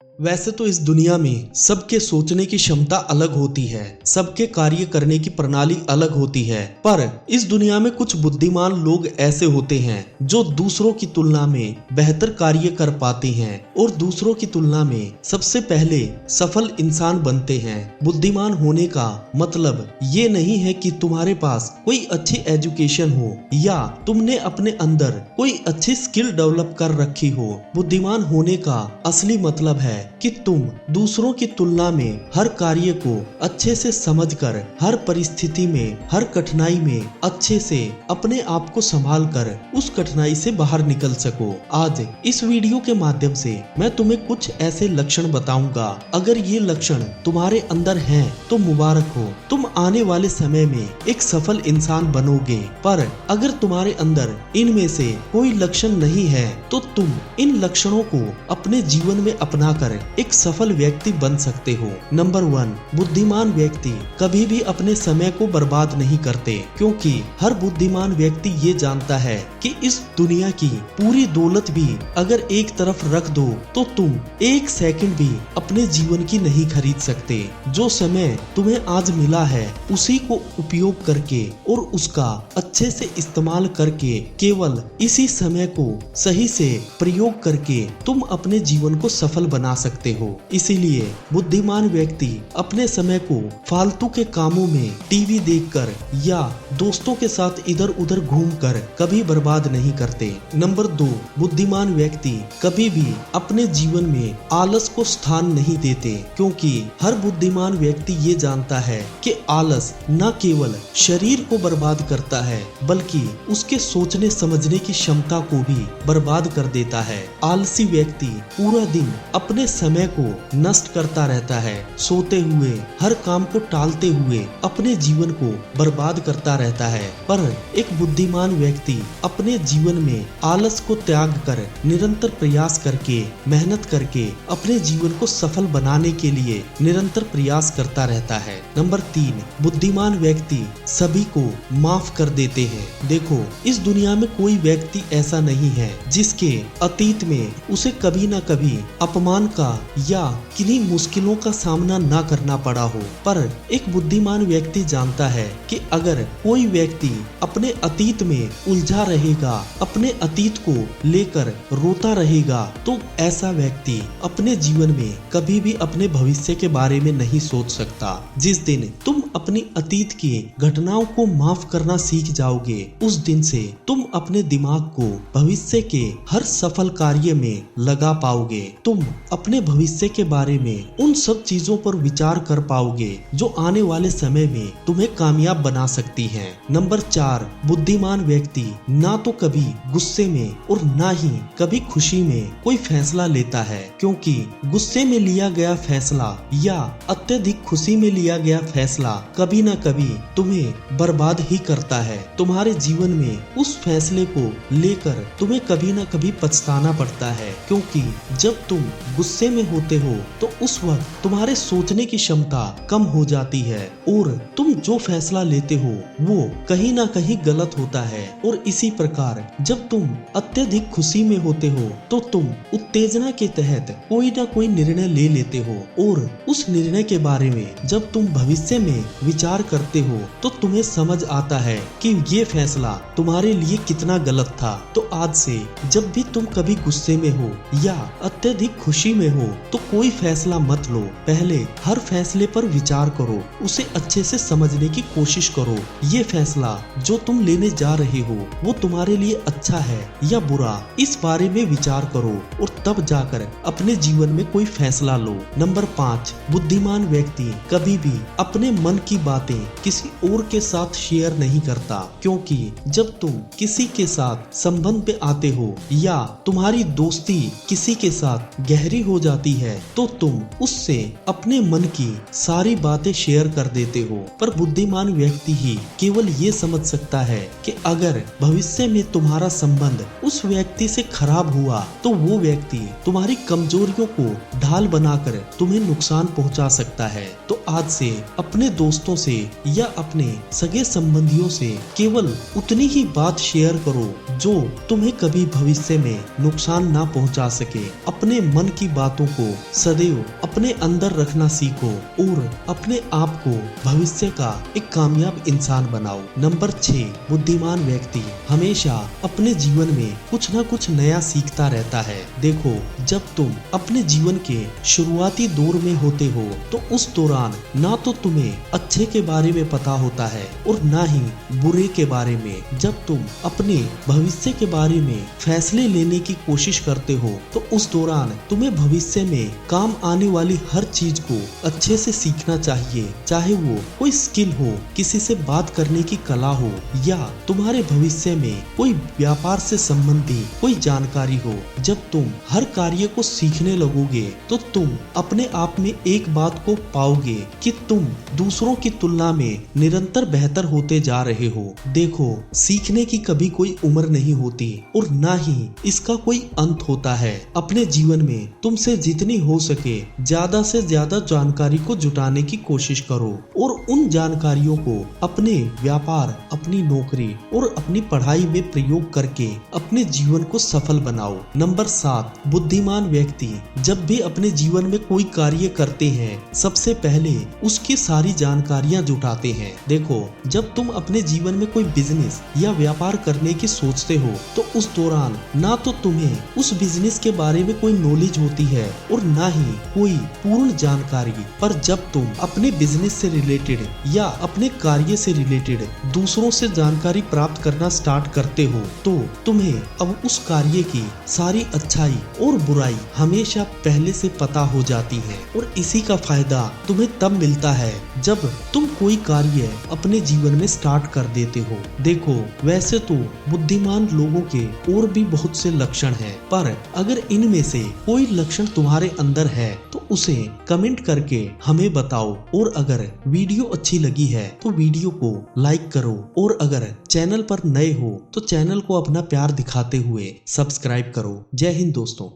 वैसे तो इस दुनिया में सबके सोचने की क्षमता अलग होती है, सबके कार्य करने की प्रणाली अलग होती है। पर इस दुनिया में कुछ बुद्धिमान लोग ऐसे होते हैं जो दूसरों की तुलना में बेहतर कार्य कर पाते हैं और दूसरों की तुलना में सबसे पहले सफल इंसान बनते हैं। बुद्धिमान होने का मतलब ये नहीं है कि तुम्हारे पास कोई अच्छी एजुकेशन हो या तुमने अपने अंदर कोई अच्छी स्किल डेवलप कर रखी हो। बुद्धिमान होने का असली मतलब है कि तुम दूसरों की तुलना में हर कार्य को अच्छे से समझकर, हर परिस्थिति में, हर कठिनाई में अच्छे से अपने आप को संभाल कर उस कठिनाई से बाहर निकल सको। आज इस वीडियो के माध्यम से मैं तुम्हें कुछ ऐसे लक्षण बताऊंगा। अगर ये लक्षण तुम्हारे अंदर हैं तो मुबारक हो, तुम आने वाले समय में एक सफल इंसान बनोगे। पर अगर तुम्हारे अंदर इनमें से कोई लक्षण नहीं है तो तुम इन लक्षणों को अपने जीवन में अपनाकर एक सफल व्यक्ति बन सकते हो। नंबर 1, बुद्धिमान व्यक्ति कभी भी अपने समय को बर्बाद नहीं करते, क्योंकि हर बुद्धिमान व्यक्ति ये जानता है कि इस दुनिया की पूरी दौलत भी अगर एक तरफ रख दो तो तुम एक सेकंड भी अपने जीवन की नहीं खरीद सकते। जो समय तुम्हें आज मिला है उसी को उपयोग करके और उसका अच्छे से इस्तेमाल करके, केवल इसी समय को सही से प्रयोग करके तुम अपने जीवन को सफल बना सकते हो। इसीलिए बुद्धिमान व्यक्ति अपने समय को फालतू के कामों में, टीवी देखकर या दोस्तों के साथ इधर उधर घूमकर कभी बर्बाद नहीं करते। नंबर 2, बुद्धिमान व्यक्ति कभी भी अपने जीवन में आलस को स्थान नहीं देते, क्योंकि हर बुद्धिमान व्यक्ति ये जानता है कि आलस न केवल शरीर को बर्बाद करता है बल्कि उसके सोचने समझने की क्षमता को भी बर्बाद कर देता है। आलसी व्यक्ति पूरा दिन अपने समय को नष्ट करता रहता है, सोते हुए, हर काम को टालते हुए अपने जीवन को बर्बाद करता रहता है। पर एक बुद्धिमान व्यक्ति अपने जीवन में आलस को त्याग कर निरंतर प्रयास करके, मेहनत करके अपने जीवन को सफल बनाने के लिए निरंतर प्रयास करता रहता है। नंबर 3, बुद्धिमान व्यक्ति सभी को माफ कर देते हैं। देखो, इस दुनिया में कोई व्यक्ति ऐसा नहीं है जिसके अतीत में उसे कभी ना कभी अपमान का या किन्हीं मुश्किलों का सामना ना करना पड़ा हो। पर एक बुद्धिमान व्यक्ति जानता है कि अगर कोई व्यक्ति अपने अतीत में उलझा रहेगा, अपने अतीत को लेकर रोता रहेगा, तो ऐसा व्यक्ति अपने जीवन में कभी भी अपने भविष्य के बारे में नहीं सोच सकता। जिस दिन तुम अपनी अतीत की घटनाओं को माफ करना सीख जाओगे, उस दिन से तुम अपने दिमाग को भविष्य के हर सफल कार्य में लगा पाओगे। तुम अपने भविष्य के बारे में उन सब चीजों पर विचार कर पाओगे जो आने वाले समय में तुम्हें कामयाब बना सकती हैं। नंबर 4, बुद्धिमान व्यक्ति ना तो कभी गुस्से में और ना ही कभी खुशी में कोई फैसला लेता है, क्योंकि गुस्से में लिया गया फैसला या अत्यधिक खुशी में लिया गया फैसला कभी ना कभी तुम्हें बर्बाद ही करता है। तुम्हारे जीवन में उस फैसले को लेकर तुम्हें कभी ना कभी पछताना पड़ता है, क्योंकि जब तुम गुस्से में होते हो तो उस वक्त तुम्हारे सोचने की क्षमता कम हो जाती है और तुम जो फैसला लेते हो वो कहीं ना कहीं गलत होता है। और इसी प्रकार जब तुम अत्यधिक खुशी में होते हो तो तुम उत्तेजना के तहत कोई ना कोई निर्णय ले लेते हो, और उस निर्णय के बारे में जब तुम भविष्य में विचार करते हो तो तुम्हें समझ आता है कि ये फैसला तुम्हारे लिए कितना गलत था। तो आज से जब भी तुम कभी गुस्से में हो या अत्यधिक खुशी में हो तो कोई फैसला मत लो, पहले हर फैसले पर विचार करो, उसे अच्छे से समझने की कोशिश करो। ये फैसला जो तुम लेने जा रहे हो वो तुम्हारे लिए अच्छा है या बुरा, इस बारे में विचार करो और तब जाकर अपने जीवन में कोई फैसला लो। नंबर 5, बुद्धिमान व्यक्ति कभी भी अपने मन की बातें किसी और के साथ शेयर नहीं करता, क्योंकि जब तुम किसी के साथ संबंध पे आते हो या तुम्हारी दोस्ती किसी के साथ गहरी हो जाती है तो तुम उससे अपने मन की सारी बातें शेयर कर देते हो। पर बुद्धिमान व्यक्ति ही केवल ये समझ सकता है कि अगर भविष्य में तुम्हारा संबंध उस व्यक्ति से खराब हुआ तो वो व्यक्ति तुम्हारी कमजोरियों को ढाल बनाकर तुम्हें नुकसान पहुंचा सकता है। तो आज से अपने दोस्तों से या अपने सगे संबंधियों से केवल उतनी ही बात शेयर करो जो तुम्हें कभी भविष्य में नुकसान ना पहुंचा सके। अपने मन की बातों को सदैव अपने अंदर रखना सीखो और अपने आप को भविष्य का एक कामयाब इंसान बनाओ। नंबर 6, बुद्धिमान व्यक्ति हमेशा अपने जीवन में कुछ ना कुछ नया सीखता रहता है। देखो, जब तुम अपने जीवन के शुरुआती दौर में होते हो तो उस दौरान ना तो तुम्हें अच्छे के बारे में पता होता है और ना ही बुरे के बारे में। जब तुम अपने भविष्य के बारे में फैसले लेने की कोशिश करते हो तो उस दौरान तुम्हें भविष्य में काम आने वाली हर चीज को अच्छे से सीखना चाहिए, चाहे वो कोई स्किल हो, किसी से बात करने की कला हो या तुम्हारे भविष्य में कोई व्यापार से संबंधी कोई जानकारी हो। जब तुम हर कार्य को सीखने लगोगे तो तुम अपने आप में एक बात को पाओगे कि तुम दूसरों की तुलना में निरंतर बेहतर होते जा रहे हो। देखो, सीखने की कभी कोई उम्र नहीं होती और ना ही इसका कोई अंत होता है। अपने जीवन में तुमसे जितनी हो सके ज्यादा से ज्यादा जानकारी को जुटाने की कोशिश करो और उन जानकारियों को अपने व्यापार, अपनी नौकरी और अपनी पढ़ाई में प्रयोग करके अपने जीवन को सफल बनाओ। नंबर 7, बुद्धिमान व्यक्ति जब भी अपने जीवन में कोई कार्य करते हैं सबसे पहले उसकी सारी जानकारियां जुटाते हैं। देखो, जब तुम अपने जीवन में कोई बिजनेस या व्यापार करने की सोचते हो तो उस दौरान ना तो तुम्हें उस बिजनेस के बारे में कोई नॉलेज होती है और ना ही कोई पूर्ण जानकारी, पर जब तुम अपने बिजनेस से रिलेटेड या अपने कार्य से रिलेटेड दूसरों से जानकारी प्राप्त करना स्टार्ट करते हो तो तुम्हें अब उस कार्य की सारी अच्छाई और बुराई हमेशा पहले से पता हो जाती है और इसी का फायदा तुम्हें तब मिलता है जब तुम कोई कार्य अपने जीवन में स्टार्ट कर देते हो। देखो, वैसे तो बुद्धिमान लोगों के और भी बहुत से लक्षण हैं, पर अगर इनमें से कोई लक्षण तुम्हारे अंदर है तो उसे कमेंट करके हमें बताओ और अगर वीडियो अच्छी लगी है तो वीडियो को लाइक करो और अगर चैनल पर नए हो तो चैनल को अपना प्यार दिखाते हुए सब्सक्राइब करो। जय हिंद दोस्तों।